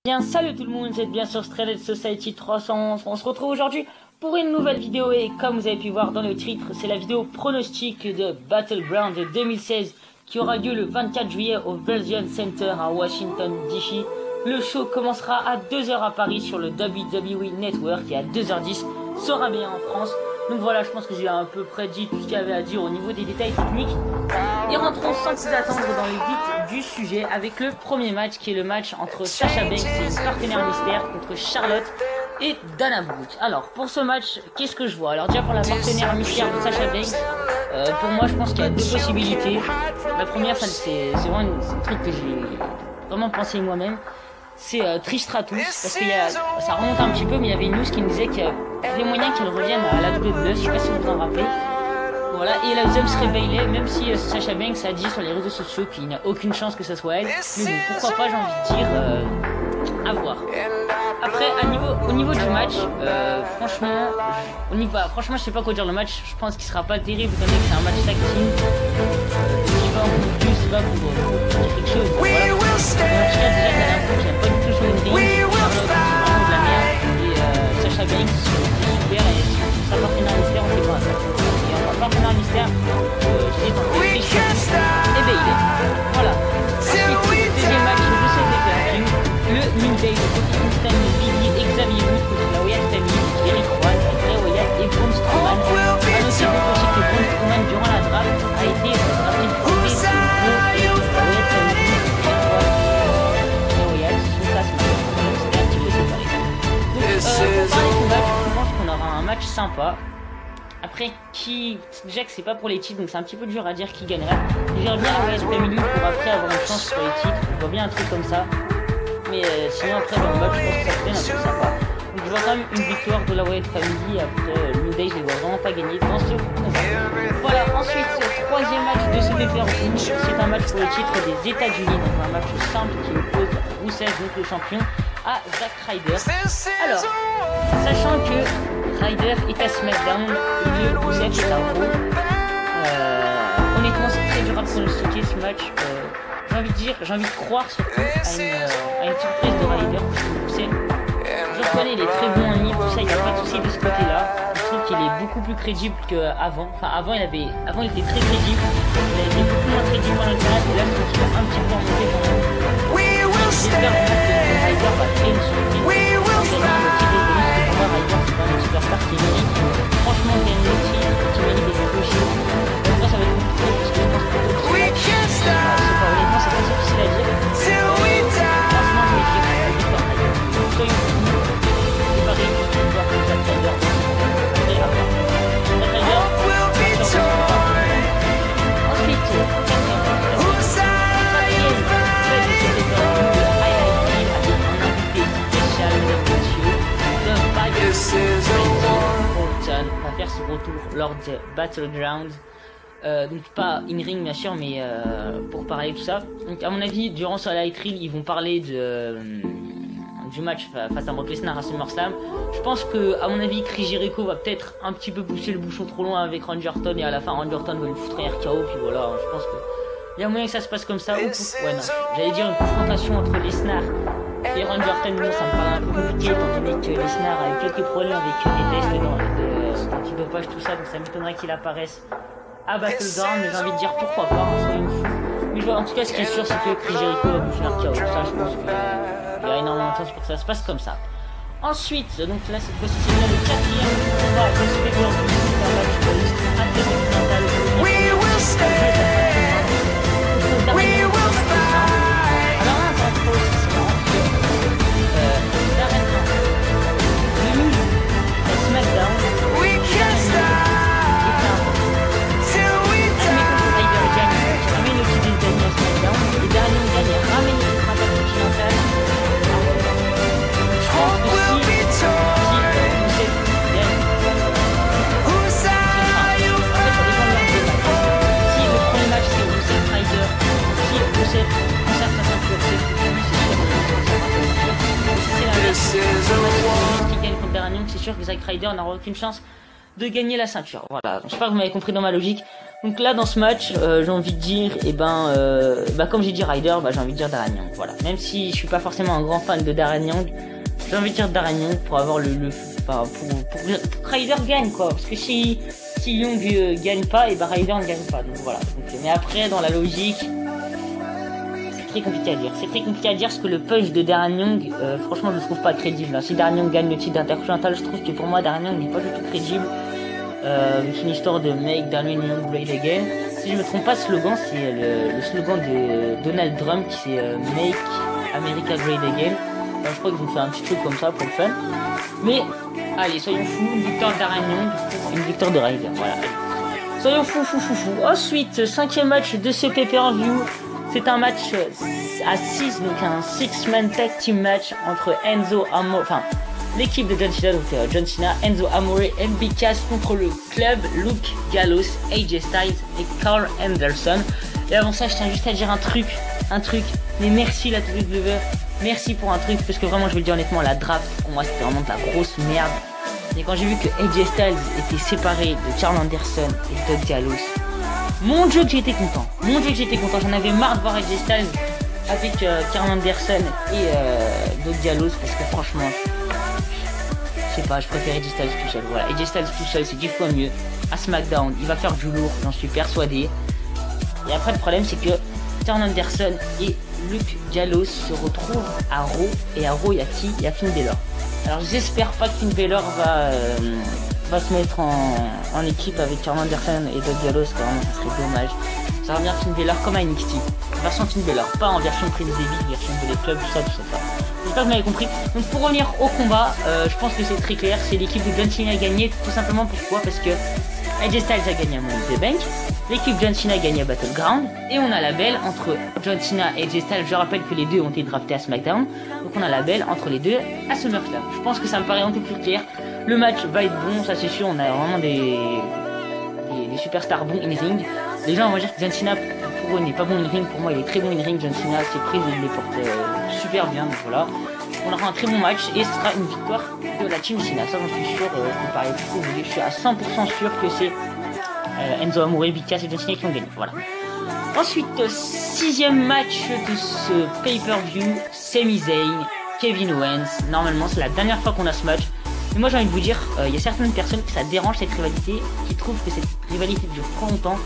Bien, salut tout le monde, vous êtes bien sur Stranded Society 311. On se retrouve aujourd'hui pour une nouvelle vidéo et comme vous avez pu voir dans le titre, c'est la vidéo pronostic de Battleground 2016 qui aura lieu le 24 juillet au Verizon Center à Washington DC. Le show commencera à 2h à Paris sur le WWE Network et à 2h10 sera bien en France. Donc voilà, je pense que j'ai à peu près dit tout ce qu'il y avait à dire au niveau des détails techniques. Et rentrons sans plus attendre dans le vif du sujet avec le premier match qui est le match entre Sasha Banks et une partenaire mystère contre Charlotte et Dana Brooke. Alors pour ce match, qu'est-ce que je vois? Alors déjà pour la partenaire mystère de Sasha Banks, pour moi je pense qu'il y a deux possibilités. La première, c'est vraiment un truc que j'ai vraiment pensé moi-même. C'est Trish Stratus, parce que ça remonte un petit peu, mais il y avait une news qui nous disait qu'il y avait moyen qu'elle revienne à la WWE, je sais pas si vous vous en rappelez. Voilà, et la deuxième serait Bayley, même si Sasha Banks a dit sur les réseaux sociaux qu'il n'y a aucune chance que ce soit elle. Mais bon, pourquoi pas, j'ai envie de dire, à voir. Après, au niveau du match, franchement, je sais pas quoi dire le match, je pense qu'il sera pas terrible, étant donné que c'est un match tag team. Qui va en plus, va pour dire quelque chose. Voilà. En tout cas, déjà, Dana Brooke, j'aime pas du tout jouer une ring. Charlotte, c'est vraiment de la merde. Et Sasha Banks, c'est super. Et sa partenaire mystère, on fait pas ça. Et en partenaire mystère, j'ai tenté Trish Stratus et Bayley. Voilà. Ensuite, deuxième match de ce pay-per-view, le New Day de Kofi Kingston, Biggie et Xavier Woods contre la Wyatt Family, Eric Rowan, Bray Wyatt et Braun Strowman. A noter aussi que Braun Strowman, durant la draft, a été drafté du côté de la Wyatt Family. Je pense qu'on aura un match sympa. Après, déjà que c'est pas pour les titres, donc c'est un petit peu dur à dire qui gagnerait. J'aimerais bien la Wyatt Family pour après avoir une chance sur les titres. Je vois bien un truc comme ça. Mais sinon, après, dans le match, je pense que ça serait un truc sympa. Donc je vois quand même une victoire de la Wyatt Family. Après, New Day, je les vois vraiment pas gagner dans ce combat. Voilà, ensuite, troisième match de ce pay-per-view. C'est un match pour le titre des États-Unis. Donc un match simple qui oppose Rusev, donc le champion, à Zack Ryder. Alors, sachant que Ryder est à SmackDown et que Rusev est à Raw, honnêtement c'est très dur à pronostiquer ce match. J'ai envie de croire surtout à une surprise de Ryder, parce que Rusev, je reconnais, il est très bon en ligne, tout ça, il n'y a pas de souci de ce côté-là. Je trouve qu'il est beaucoup plus crédible qu'avant. Enfin, avant il était très crédible, il a été beaucoup moins crédible pendant le terrain, et là je trouve qu'il a un petit peu remonté pendant le j'espère vraiment que Ryder va créer une surprise. C'est vraiment le petit débrief que pour moi Ryder c'est vraiment une superstar qui mérite. Franchement il y a une outil qui mérite d'être coché. Donc moi ça va être compliqué parce que je pense plutôt que ce match, je sais pas, honnêtement c'est pas difficile à dire. Franchement je vais dire victoire Ryder. Soyons fous. C'est pareil, je vais voir que Zack Ryder. Après à voir. Zack Ryder, ensuite, va faire son retour lors de Battleground, donc pas in-ring bien sûr, mais pour parler de tout ça. Donc à mon avis, durant ce Light Reel, ils vont parler du match face à Brock Lesnar à SummerSlam. Je pense que, à mon avis, Chris Jericho va peut-être un petit peu pousser le bouchon trop loin avec Randy Orton et à la fin Randy Orton va lui foutre un RKO, puis voilà, je pense que il y a moyen que ça se passe comme ça. Ouais non, j'allais dire une confrontation entre Lesnar et Randy Orton, non, ça me paraît un peu compliqué étant donné que Lesnar a eu quelques problèmes avec des tests d'antidopage, tout ça, donc ça m'étonnerait qu'il apparaisse à Battleground, mais j'ai envie de dire pourquoi pas, soyons fous. Mais je vois, en tout cas, ce qui est sûr, c'est que Chris Jericho va bouffer un KO. Ça, je pense qu'il y a énormément de chance pour que ça se passe comme ça. Ensuite, donc là, cette fois-ci, c'est bien le quatrième combat de ce pay-per-view, c'est un match pour l'histoire intercontinentale. C'est sûr que Zack Ryder n'aura aucune chance de gagner la ceinture. Voilà, j'espère que vous m'avez compris dans ma logique. Donc là dans ce match, j'ai envie de dire, comme j'ai dit Ryder, j'ai envie de dire Darren Young. Voilà. Même si je suis pas forcément un grand fan de Darren Young, j'ai envie de dire Darren Young pour avoir pour que Ryder gagne quoi. Parce que si Young gagne pas, Ryder ne gagne pas. Donc voilà. Donc, mais après dans la logique, c'est très compliqué à dire. C'est très compliqué à dire parce que le punch de Darren Young, franchement je le trouve pas crédible. Là. Si Darren Young gagne le titre d'Intercontinental, je trouve que pour moi Darren Young n'est pas du tout crédible. C'est une histoire de Make Darren Young Great Again. Si je me trompe pas, ce slogan c'est le slogan de Donald Trump qui c'est Make America Great Again. Enfin, je crois qu'ils ont fait un petit truc comme ça pour le fun. Mais allez, soyons fous, une victoire de Darren Young pour une victoire de Ryder. Voilà. Soyons fous. Ensuite, 5e match de ce pay-per-view. C'est un match à 6, donc un 6-man tag team match entre Enzo Amore, enfin l'équipe de John Cena, donc John Cena, Enzo Amore et Big Cass contre le club, Luke Gallows, AJ Styles et Carl Anderson. Et avant ça, je tiens juste à dire un truc, mais merci la WWE, merci pour un truc, parce que vraiment je vais le dire honnêtement, la draft pour moi c'était vraiment de la grosse merde. Et quand j'ai vu que AJ Styles était séparé de Carl Anderson et Doug Gallows, mon dieu que j'étais content, j'en avais marre de voir AJ Styles avec Carl Anderson et Doug Gallows, parce que franchement, je sais pas, je préfère AJ Styles tout seul. Voilà, AJ Styles tout seul c'est 10 fois mieux. À SmackDown, il va faire du lourd, j'en suis persuadé. Et après le problème c'est que Carl Anderson et Luke Gallows se retrouvent à Raw, et à Raw il y a qui? Il y a Finn Balor. Alors j'espère pas que Finn Balor va se mettre en équipe avec Carl Anderson et Doug Gallows, quand même ça serait dommage. Ça revient Finn Balor comme à NXT, version Finn Balor, pas en version Prince David, version Bullet Club, tout ça. J'espère que vous m'avez compris. Donc pour revenir au combat, je pense que c'est très clair, c'est l'équipe de John Cena a gagné, tout simplement pourquoi? Parce que AJ Styles a gagné à Money in the Bank, l'équipe John Cena a gagné à Battleground, et on a la belle entre John Cena et AJ Styles. Je rappelle que les deux ont été draftés à SmackDown, donc on a la belle entre les deux à SummerSlam. Je pense que ça me paraît un peu plus clair. Le match va être bon, ça c'est sûr, on a vraiment des superstars bons in ring. Les gens vont dire que John Cena pour eux n'est pas bon in ring, pour moi il est très bon in ring. John Cena ses prises il les porte super bien, donc voilà. On aura un très bon match et ce sera une victoire de la Team Cena, ça j'en suis sûr, je me parie plutôt, je suis à 100% sûr que c'est Enzo Amore, Big Cass et John Cena qui ont gagné, voilà. Ensuite, 6e match de ce pay-per-view, Sami Zayn, Kevin Owens. Normalement c'est la dernière fois qu'on a ce match. Mais moi j'ai envie de vous dire, il y a certaines personnes que ça dérange cette rivalité, qui trouvent que cette rivalité dure trop longtemps.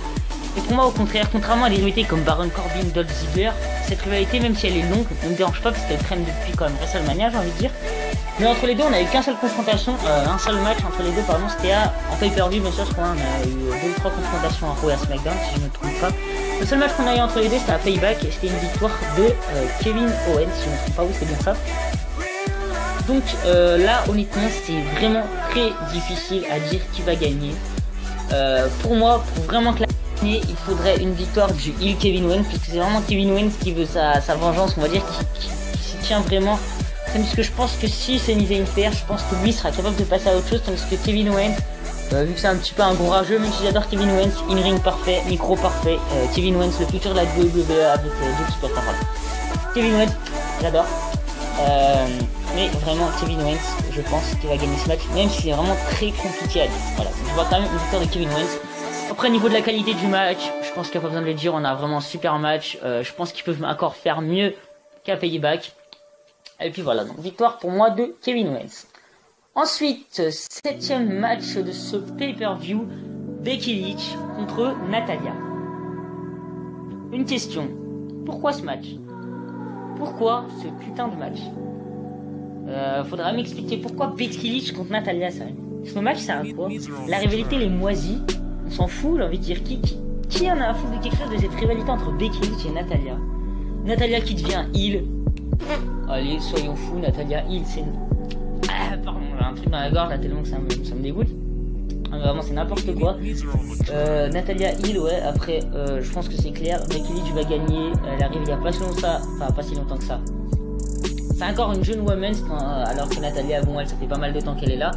Et pour moi au contraire, contrairement à des rivalités comme Baron Corbin, Dolph Ziggler, cette rivalité même si elle est longue ne me dérange pas parce qu'elle traîne depuis quand même WrestleMania, j'ai envie de dire. Mais entre les deux on a eu qu'un seul confrontation, un seul match entre les deux pardon, c'était en pay-per-view bien sûr, je crois on a eu 2 ou 3 confrontations à Raw et à SmackDown si je ne me trompe pas. Le seul match qu'on a eu entre les deux c'était à Payback et c'était une victoire de Kevin Owens, si je ne me trompe pas, oui c'est bien ça. Donc là honnêtement c'est vraiment très difficile à dire qui va gagner. Pour moi, pour vraiment que la gagner, il faudrait une victoire du heel Kevin Owens, puisque c'est vraiment Kevin Owens qui veut sa vengeance, on va dire, qui s'y tient vraiment. Tandis que je pense que si Sami Zayn perd, je pense que lui sera capable de passer à autre chose, tandis que Kevin Owens, vu que c'est un petit peu un gros rageux, même si j'adore Kevin Owens, in-ring parfait, micro parfait, Kevin Owens, le futur de la WWE avec d'autres superstars. Kevin Owens, j'adore. Mais vraiment Kevin Owens, je pense qu'il va gagner ce match, même si c'est vraiment très compliqué à dire. Voilà, je vois quand même une victoire de Kevin Owens. Après niveau de la qualité du match, je pense qu'il n'y a pas besoin de le dire, on a vraiment un super match. Je pense qu'ils peuvent encore faire mieux qu'à Payback. Et puis voilà, donc victoire pour moi de Kevin Owens. Ensuite, 7e match de ce pay-per-view, Becky Lynch contre Natalya. Une question, pourquoi ce match? Pourquoi ce putain de match? Faudra m'expliquer pourquoi Becky Lynch contre Natalya, ça. Ce match, c'est un quoi? La rivalité, les moisis. On s'en fout, j'ai envie de dire. Qui en a à foutre de quelque chose de cette rivalité entre Becky Lynch et Natalya? Natalya qui devient heel. Allez, soyons fous, Natalya heel, c'est... Ah, pardon, j'ai un truc dans la gorge, là, tellement que ça me dégoûte. Vraiment, c'est n'importe quoi. Natalya heel, ouais, après, je pense que c'est clair. Becky Lynch va gagner. Elle arrive il y a pas si longtemps, enfin, pas si longtemps que ça. C'est encore une jeune woman, alors que Natalya, bon, elle, ça fait pas mal de temps qu'elle est là.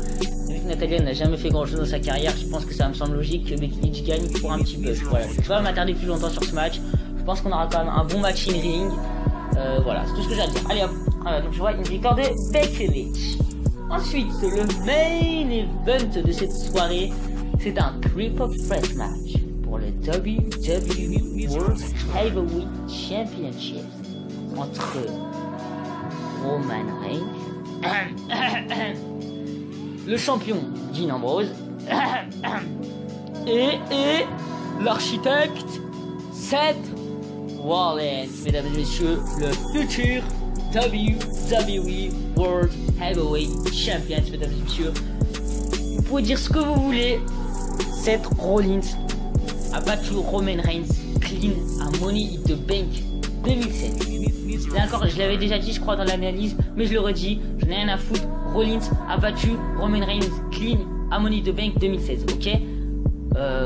Vu que Natalya n'a jamais fait grand chose dans sa carrière, je pense que ça me semble logique que Becky Lynch gagne pour un petit buzz. Voilà, je vais pas m'attarder plus longtemps sur ce match. Je pense qu'on aura quand même un bon match in ring. Voilà, c'est tout ce que j'ai à dire. Allez hop, donc je vois une victoire de Becky Lynch. Ensuite, le main event de cette soirée, c'est un triple threat match pour le WWE World Heavyweight Championship entre Roman Reigns, le champion Dean Ambrose, et l'architecte Seth Rollins, mesdames et messieurs, le futur WWE World Heavyweight Champion, mesdames et messieurs. Vous pouvez dire ce que vous voulez, Seth Rollins a battu Roman Reigns clean à Money in the Bank 2007. Là encore, je l'avais déjà dit, je crois, dans l'analyse, mais je le redis, je n'ai rien à foutre. Rollins a battu Roman Reigns clean à Money in the Bank 2016, ok?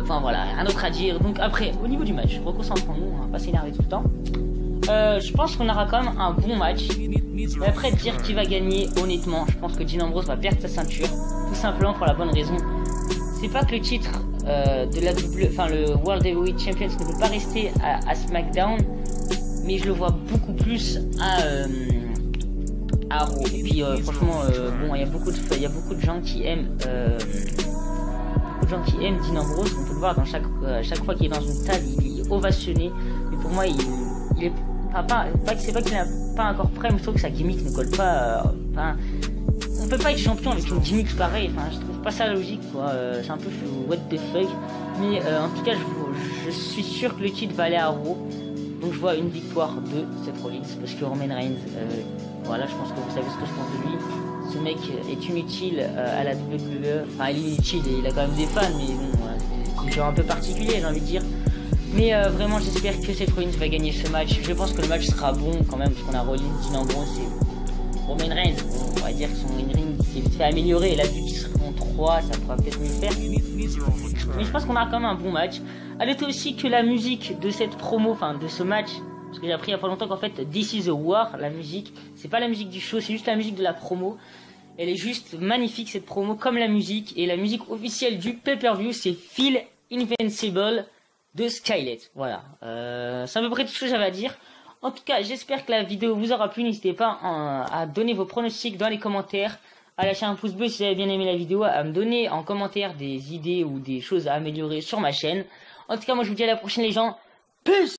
Enfin voilà, rien d'autre à dire. Donc après, au niveau du match, reconcentrons-nous, on va pas s'énerver tout le temps. Je pense qu'on aura quand même un bon match. Mais après, dire qui va gagner, honnêtement, je pense que Dean Ambrose va perdre sa ceinture. Tout simplement pour la bonne raison. C'est pas que le titre de la le World Heavyweight Champions ne peut pas rester à SmackDown, mais je le vois beaucoup plus à Raw. Et puis franchement, bon, il y a beaucoup de gens qui aiment Dean Ambrose. On peut le voir dans chaque fois qu'il est dans une table, il est ovationné. Mais pour moi, il est c'est pas qu'il n'est pas encore prêt, mais je trouve que sa gimmick ne colle pas. On peut pas être champion avec une gimmick pareille. Enfin, je trouve pas ça logique, quoi. C'est un peu what the fuck. Mais en tout cas, je suis sûr que le titre va aller à Raw. Donc je vois une victoire de Seth Rollins parce que Roman Reigns, voilà, je pense que vous savez ce que je pense de lui. Ce mec est inutile à la WWE. Enfin, il est inutile et il a quand même des fans, mais bon, c'est genre un peu particulier, j'ai envie de dire. Mais vraiment, j'espère que Seth Rollins va gagner ce match. Je pense que le match sera bon quand même, parce qu'on a Rollins, Dean Ambrose et Roman Reigns. Bon, on va dire que son in-ring s'est fait améliorer. Et là, vu qu'ils seront 3, ça pourra peut-être mieux faire. Mais je pense qu'on aura quand même un bon match. À noter aussi que la musique de cette promo, enfin de ce match, parce que j'ai appris il y a pas longtemps qu'en fait, This is a War, la musique, c'est pas la musique du show, c'est juste la musique de la promo. Elle est juste magnifique cette promo, comme la musique. Et la musique officielle du pay-per-view, c'est Feel Invincible de Skylet. Voilà, c'est à peu près tout ce que j'avais à dire. En tout cas, j'espère que la vidéo vous aura plu. N'hésitez pas à donner vos pronostics dans les commentaires, à lâcher un pouce bleu si vous avez bien aimé la vidéo, à me donner en commentaire des idées ou des choses à améliorer sur ma chaîne. En tout cas, moi je vous dis à la prochaine les gens. Peace!